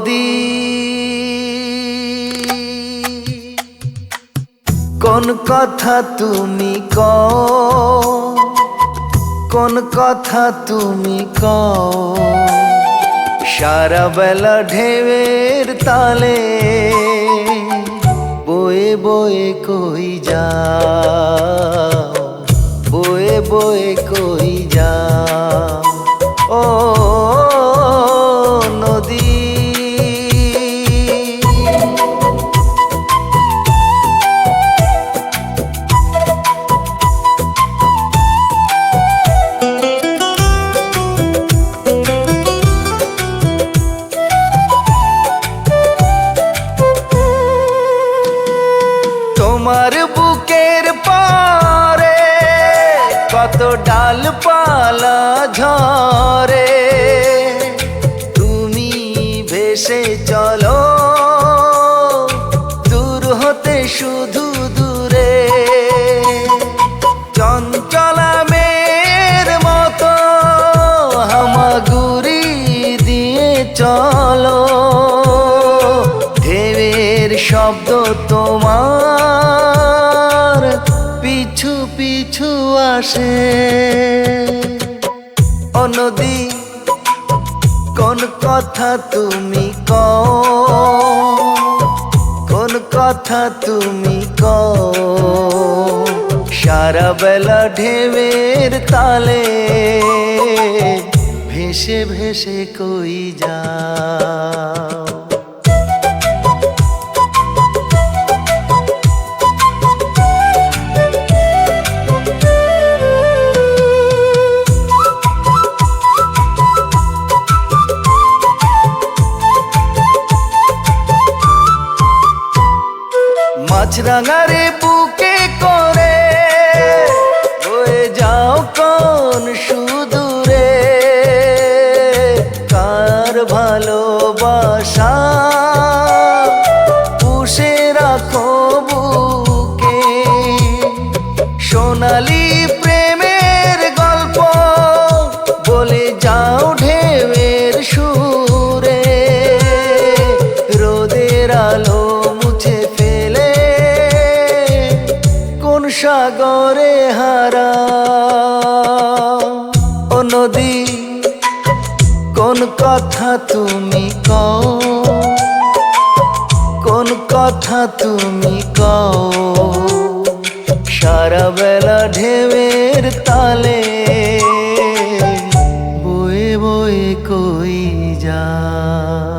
নদী কোন কথা তুমি কও, কোন কথা তুমি কও, সারা বেলা ঢেউয়ের তালে বয়ে বয়ে কই যাও, বয়ে বয়ে কই যাও। ও নদী তোমার বুকের পারে কত ডালপালা ঝরে, তুমি ভেসে চলো দূর হতে শুধু দূরে। চঞ্চলা মেয়ের মতো হামাগুড়ি দিয়ে চলো, ঢেউয়ের শব্দ তোমার পিছু পিছু আসে। ও নদী কোন কথা তুমি কও, কোন কথা তুমি কও, সারা বেলা ঢেউয়ের তালে ভেসে ভেসে কই যাও। মাছরাঙারে বুকে করে বয়ে যাও কোন সুদূরে, কার ভালোবাসা পুষে রাখো বুকে। সোনালি প্রেমের গল্প বলে যাও ঢেউয়ের সুরে, রোদের আলো মুছে ফেলে কোন সাগরে হারাও। ও নদী কোন কথা তুমি কও, কোন কথা তুমি কও, সারা বেলা ঢেউয়ের তালে বয়ে বয়ে কই যাও।